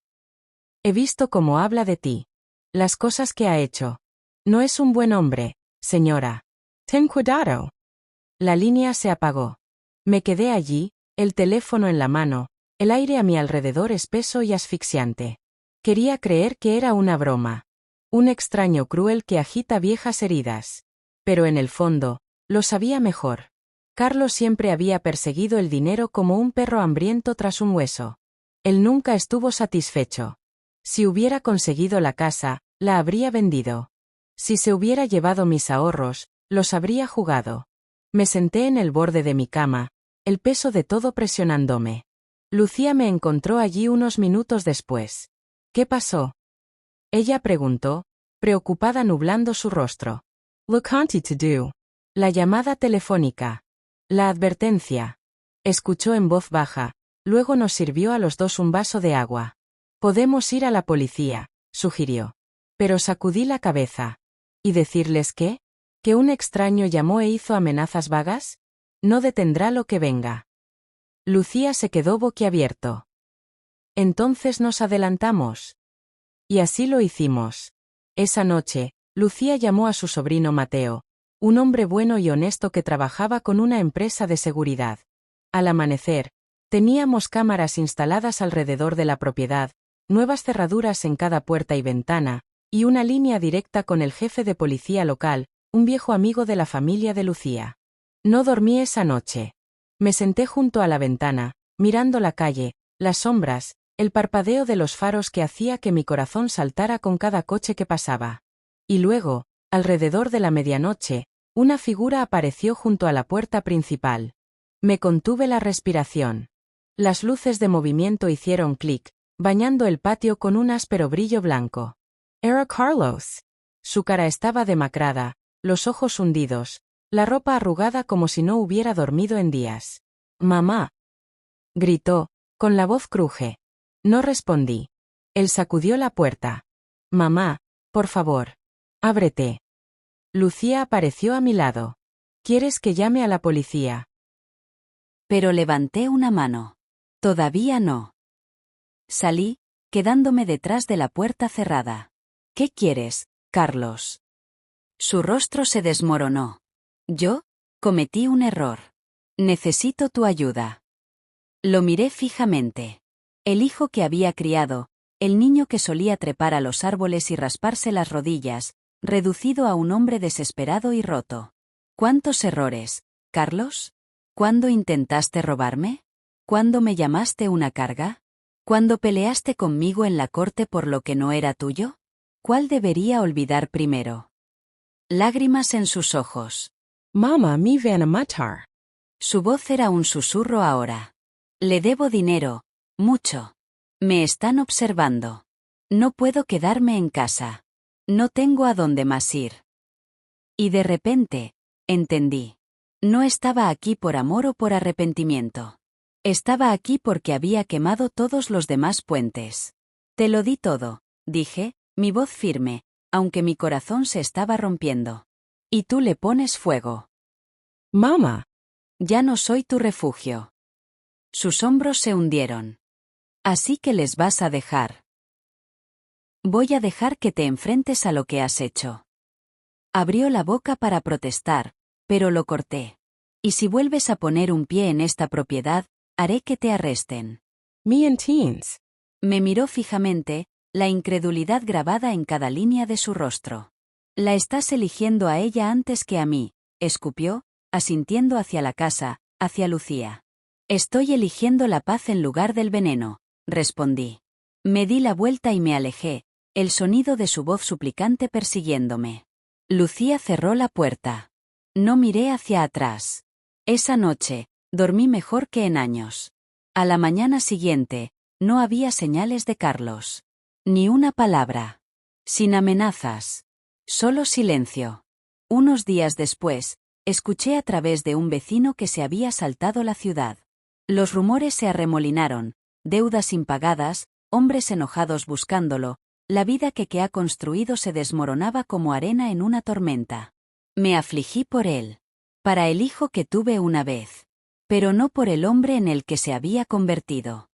He visto cómo habla de ti. Las cosas que ha hecho. No es un buen hombre, señora. Ten cuidado. La línea se apagó. Me quedé allí, el teléfono en la mano, el aire a mi alrededor espeso y asfixiante. Quería creer que era una broma. Un extraño cruel que agita viejas heridas. Pero en el fondo, lo sabía mejor. Carlos siempre había perseguido el dinero como un perro hambriento tras un hueso. Él nunca estuvo satisfecho. Si hubiera conseguido la casa, la habría vendido. Si se hubiera llevado mis ahorros, los habría jugado. Me senté en el borde de mi cama, el peso de todo presionándome. Lucía me encontró allí unos minutos después. ¿Qué pasó? Ella preguntó, preocupada nublando su rostro. Lo conti to do. La llamada telefónica. La advertencia. Escuchó en voz baja, luego nos sirvió a los dos un vaso de agua. Podemos ir a la policía, sugirió. Pero sacudí la cabeza. ¿Y decirles qué? ¿Que un extraño llamó e hizo amenazas vagas? No detendrá lo que venga. Lucía se quedó boquiabierto. Entonces nos adelantamos. Y así lo hicimos. Esa noche, Lucía llamó a su sobrino Mateo, un hombre bueno y honesto que trabajaba con una empresa de seguridad. Al amanecer, teníamos cámaras instaladas alrededor de la propiedad, nuevas cerraduras en cada puerta y ventana, y una línea directa con el jefe de policía local, un viejo amigo de la familia de Lucía. No dormí esa noche. Me senté junto a la ventana, mirando la calle, las sombras, el parpadeo de los faros que hacía que mi corazón saltara con cada coche que pasaba. Y luego, alrededor de la medianoche, una figura apareció junto a la puerta principal. Me contuve la respiración. Las luces de movimiento hicieron clic, bañando el patio con un áspero brillo blanco. Era Carlos. Su cara estaba demacrada, los ojos hundidos, la ropa arrugada como si no hubiera dormido en días. «Mamá», gritó, con la voz cruje. No respondí. Él sacudió la puerta. «Mamá, por favor. Ábrete». Lucía apareció a mi lado. «¿Quieres que llame a la policía?» Pero levanté una mano. Todavía no. Salí, quedándome detrás de la puerta cerrada. ¿Qué quieres, Carlos? Su rostro se desmoronó. Yo, cometí un error. Necesito tu ayuda. Lo miré fijamente. El hijo que había criado, el niño que solía trepar a los árboles y rasparse las rodillas, reducido a un hombre desesperado y roto. ¿Cuántos errores, Carlos? ¿Cuándo intentaste robarme? ¿Cuándo me llamaste una carga? ¿Cuándo peleaste conmigo en la corte por lo que no era tuyo? ¿Cuál debería olvidar primero? Lágrimas en sus ojos. «Mamá, me van a matar». Su voz era un susurro ahora. Le debo dinero, mucho. Me están observando. No puedo quedarme en casa. No tengo a dónde más ir. Y de repente, entendí. No estaba aquí por amor o por arrepentimiento. Estaba aquí porque había quemado todos los demás puentes. Te lo di todo, dije, mi voz firme, aunque mi corazón se estaba rompiendo. Y tú le pones fuego. «Mamá». Ya no soy tu refugio. Sus hombros se hundieron. Así que les vas a dejar. Voy a dejar que te enfrentes a lo que has hecho. Abrió la boca para protestar, pero lo corté. Y si vuelves a poner un pie en esta propiedad, haré que te arresten. «Me and teens». Me miró fijamente, la incredulidad grabada en cada línea de su rostro. La estás eligiendo a ella antes que a mí, escupió, asintiendo hacia la casa, hacia Lucía. Estoy eligiendo la paz en lugar del veneno, respondí. Me di la vuelta y me alejé, el sonido de su voz suplicante persiguiéndome. Lucía cerró la puerta. No miré hacia atrás. Esa noche, dormí mejor que en años. A la mañana siguiente, no había señales de Carlos. Ni una palabra. Sin amenazas. Solo silencio. Unos días después, escuché a través de un vecino que se había saltado la ciudad. Los rumores se arremolinaron, deudas impagadas, hombres enojados buscándolo, la vida que ha construido se desmoronaba como arena en una tormenta. Me afligí por él. Para el hijo que tuve una vez. Pero no por el hombre en el que se había convertido.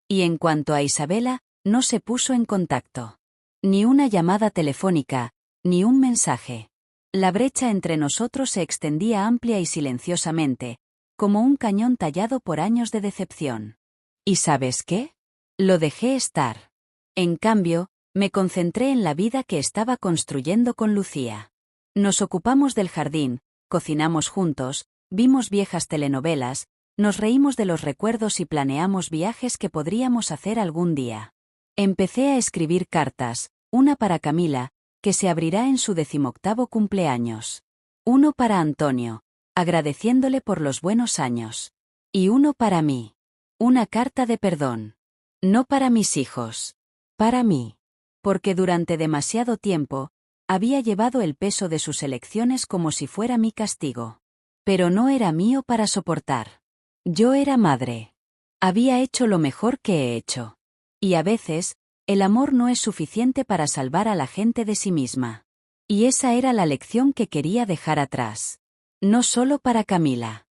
Y en cuanto a Isabela, no se puso en contacto. Ni una llamada telefónica, ni un mensaje. La brecha entre nosotros se extendía amplia y silenciosamente, como un cañón tallado por años de decepción. ¿Y sabes qué? Lo dejé estar. En cambio, me concentré en la vida que estaba construyendo con Lucía. Nos ocupamos del jardín, cocinamos juntos, vimos viejas telenovelas, nos reímos de los recuerdos y planeamos viajes que podríamos hacer algún día. Empecé a escribir cartas, una para Camila, que se abrirá en su 18º cumpleaños. Uno para Antonio, agradeciéndole por los buenos años. Y uno para mí. Una carta de perdón. No para mis hijos. Para mí. Porque durante demasiado tiempo, había llevado el peso de sus elecciones como si fuera mi castigo. Pero no era mío para soportar. Yo era madre. Había hecho lo mejor que he hecho. Y a veces, el amor no es suficiente para salvar a la gente de sí misma. Y esa era la lección que quería dejar atrás. No solo para Camila.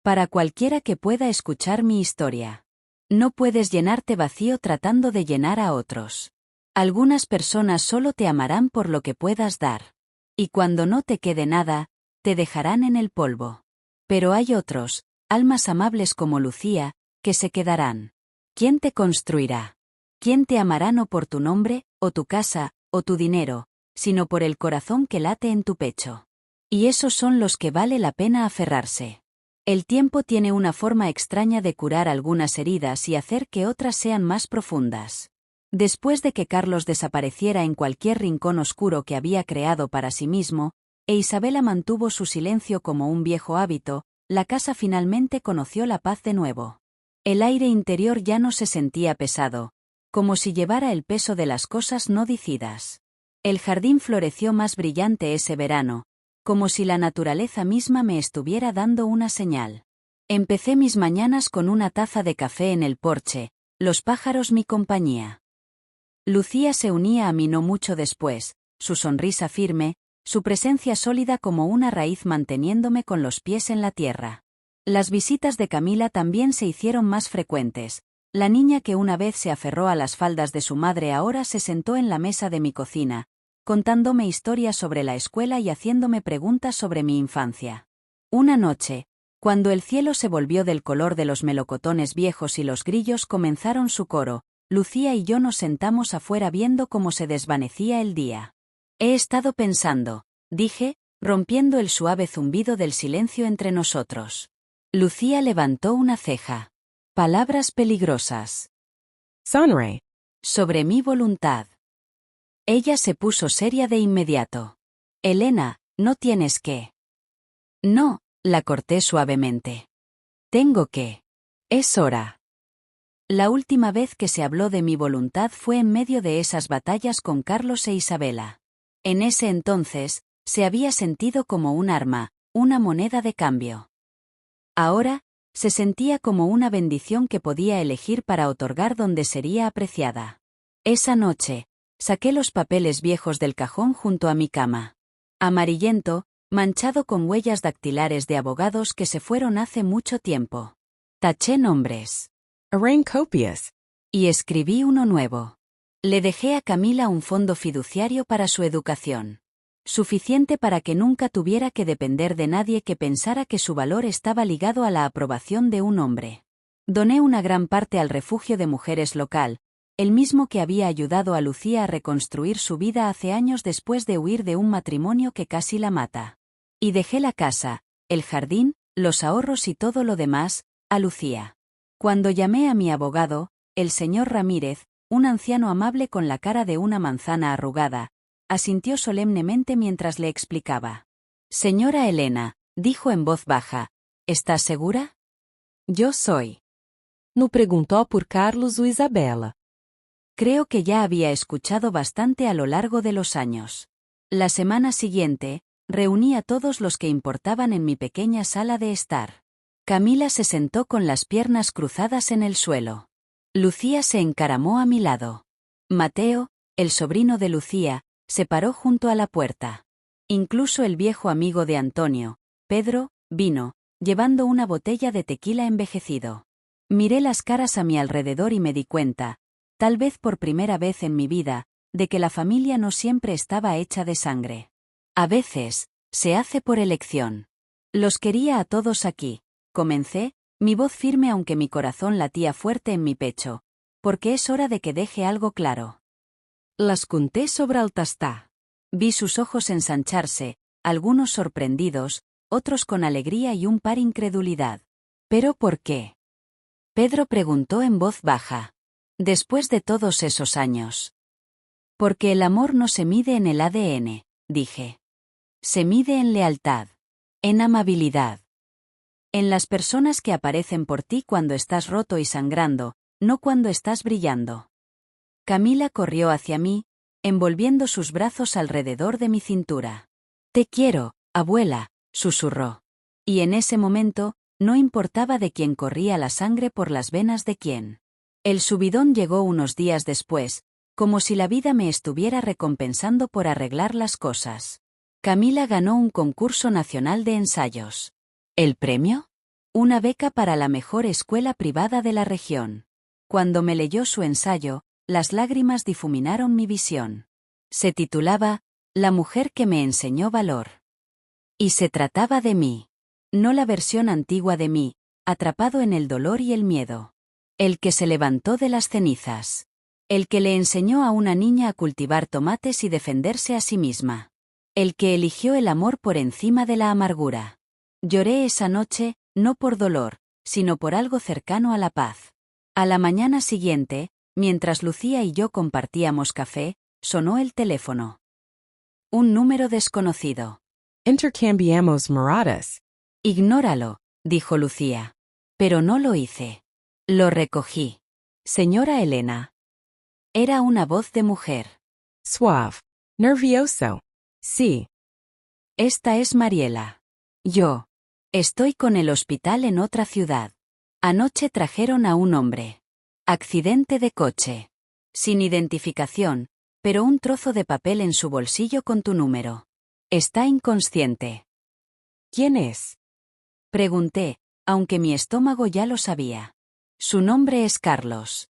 Para cualquiera que pueda escuchar mi historia. No puedes llenarte vacío tratando de llenar a otros. Algunas personas solo te amarán por lo que puedas dar. Y cuando no te quede nada, te dejarán en el polvo. Pero hay otros, almas amables como Lucía, que se quedarán. ¿Quién te construirá? ¿Quién te amará no por tu nombre, o tu casa, o tu dinero, sino por el corazón que late en tu pecho? Y esos son los que vale la pena aferrarse. El tiempo tiene una forma extraña de curar algunas heridas y hacer que otras sean más profundas. Después de que Carlos desapareciera en cualquier rincón oscuro que había creado para sí mismo, e Isabela mantuvo su silencio como un viejo hábito, la casa finalmente conoció la paz de nuevo. El aire interior ya no se sentía pesado, como si llevara el peso de las cosas no dicidas. El jardín floreció más brillante ese verano, como si la naturaleza misma me estuviera dando una señal. Empecé mis mañanas con una taza de café en el porche, los pájaros mi compañía. Lucía se unía a mí no mucho después, su sonrisa firme, su presencia sólida como una raíz manteniéndome con los pies en la tierra. Las visitas de Camila también se hicieron más frecuentes. La niña que una vez se aferró a las faldas de su madre ahora se sentó en la mesa de mi cocina, contándome historias sobre la escuela y haciéndome preguntas sobre mi infancia. Una noche, cuando el cielo se volvió del color de los melocotones viejos y los grillos comenzaron su coro, Lucía y yo nos sentamos afuera viendo cómo se desvanecía el día. He estado pensando, dije, rompiendo el suave zumbido del silencio entre nosotros. Lucía levantó una ceja. Palabras peligrosas. Sonreí. Sobre mi voluntad. Ella se puso seria de inmediato. Elena, no tienes que. No, la corté suavemente. Tengo que. Es hora. La última vez que se habló de mi voluntad fue en medio de esas batallas con Carlos e Isabela. En ese entonces, se había sentido como un arma, una moneda de cambio. Ahora, se sentía como una bendición que podía elegir para otorgar donde sería apreciada. Esa noche, saqué los papeles viejos del cajón junto a mi cama. Amarillento, manchado con huellas dactilares de abogados que se fueron hace mucho tiempo. Taché nombres. Arraign copias. Y escribí uno nuevo. Le dejé a Camila un fondo fiduciario para su educación. Suficiente para que nunca tuviera que depender de nadie que pensara que su valor estaba ligado a la aprobación de un hombre. Doné una gran parte al refugio de mujeres local, el mismo que había ayudado a Lucía a reconstruir su vida hace años después de huir de un matrimonio que casi la mata. Y dejé la casa, el jardín, los ahorros y todo lo demás, a Lucía. Cuando llamé a mi abogado, el señor Ramírez, un anciano amable con la cara de una manzana arrugada, asintió solemnemente mientras le explicaba. Señora Elena, dijo en voz baja, ¿estás segura? Yo soy. No preguntó por Carlos o Isabela. Creo que ya había escuchado bastante a lo largo de los años. La semana siguiente, reuní a todos los que importaban en mi pequeña sala de estar. Camila se sentó con las piernas cruzadas en el suelo. Lucía se encaramó a mi lado. Mateo, el sobrino de Lucía, se paró junto a la puerta. Incluso el viejo amigo de Antonio, Pedro, vino, llevando una botella de tequila envejecido. Miré las caras a mi alrededor y me di cuenta, tal vez por primera vez en mi vida, de que la familia no siempre estaba hecha de sangre. A veces, se hace por elección. Los quería a todos aquí, comencé, mi voz firme aunque mi corazón latía fuerte en mi pecho, porque es hora de que deje algo claro. Les conté sobre el tastar. Vi sus ojos ensancharse, algunos sorprendidos, otros con alegría y un par incredulidad. ¿Pero por qué? Pedro preguntó en voz baja. Después de todos esos años. Porque el amor no se mide en el ADN, dije. Se mide en lealtad. En amabilidad. En las personas que aparecen por ti cuando estás roto y sangrando, no cuando estás brillando. Camila corrió hacia mí, envolviendo sus brazos alrededor de mi cintura. Te quiero, abuela, susurró. Y en ese momento, no importaba de quién corría la sangre por las venas de quién. El subidón llegó unos días después, como si la vida me estuviera recompensando por arreglar las cosas. Camila ganó un concurso nacional de ensayos. ¿El premio? Una beca para la mejor escuela privada de la región. Cuando me leyó su ensayo, las lágrimas difuminaron mi visión. Se titulaba La mujer que me enseñó valor. Y se trataba de mí. No la versión antigua de mí, atrapado en el dolor y el miedo. El que se levantó de las cenizas. El que le enseñó a una niña a cultivar tomates y defenderse a sí misma. El que eligió el amor por encima de la amargura. Lloré esa noche, no por dolor, sino por algo cercano a la paz. A la mañana siguiente, mientras Lucía y yo compartíamos café, sonó el teléfono. Un número desconocido. Intercambiamos miradas. Ignóralo, dijo Lucía. Pero no lo hice. Lo recogí. Señora Elena. Era una voz de mujer. Suave. Nervioso. Sí. Esta es Mariela. Yo. Estoy con el hospital en otra ciudad. Anoche trajeron a un hombre. Accidente de coche. Sin identificación, pero un trozo de papel en su bolsillo con tu número. Está inconsciente. ¿Quién es? Pregunté, aunque mi estómago ya lo sabía. Su nombre es Carlos.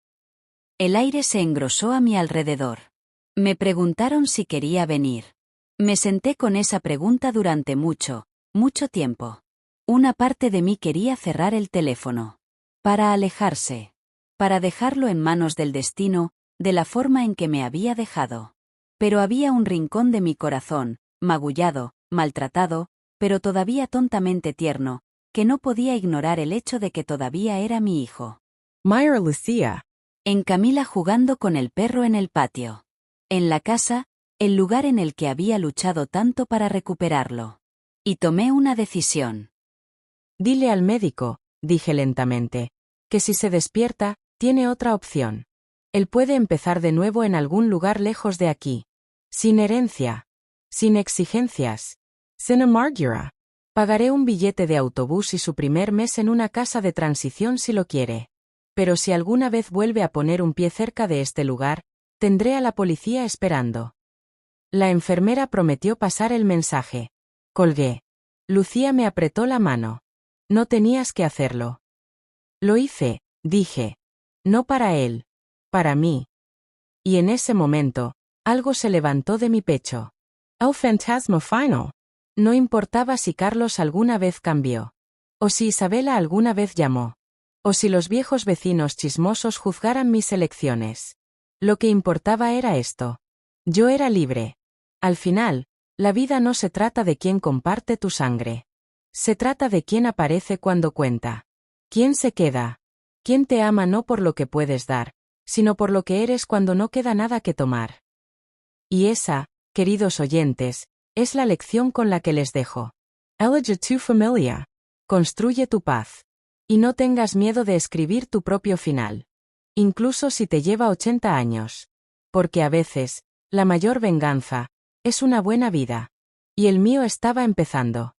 El aire se engrosó a mi alrededor. Me preguntaron si quería venir. Me senté con esa pregunta durante mucho tiempo. Una parte de mí quería cerrar el teléfono. Para alejarse. Para dejarlo en manos del destino, de la forma en que me había dejado. Pero había un rincón de mi corazón, magullado, maltratado, pero todavía tontamente tierno, que no podía ignorar el hecho de que todavía era mi hijo. Myra Lucía. En Camila jugando con el perro en el patio. En la casa, el lugar en el que había luchado tanto para recuperarlo. Y tomé una decisión. Dile al médico, dije lentamente, que si se despierta, tiene otra opción. Él puede empezar de nuevo en algún lugar lejos de aquí. Sin herencia. Sin exigencias. Sin amargura. Pagaré un billete de autobús y su primer mes en una casa de transición si lo quiere. Pero si alguna vez vuelve a poner un pie cerca de este lugar, tendré a la policía esperando. La enfermera prometió pasar el mensaje. Colgué. Lucía me apretó la mano. No tenías que hacerlo. Lo hice, dije. No para él. Para mí. Y en ese momento, algo se levantó de mi pecho. El fantasma final. No importaba si Carlos alguna vez cambió. O si Isabela alguna vez llamó. O si los viejos vecinos chismosos juzgaran mis elecciones. Lo que importaba era esto. Yo era libre. Al final, la vida no se trata de quién comparte tu sangre. Se trata de quién aparece cuando cuenta. ¿Quién se queda? ¿Quién te ama no por lo que puedes dar, sino por lo que eres cuando no queda nada que tomar? Y esa, queridos oyentes, es la lección con la que les dejo. Elige tu familia. Construye tu paz. Y no tengas miedo de escribir tu propio final. Incluso si te lleva 80 años. Porque a veces, la mayor venganza, Es una buena vida. Y el mío estaba empezando.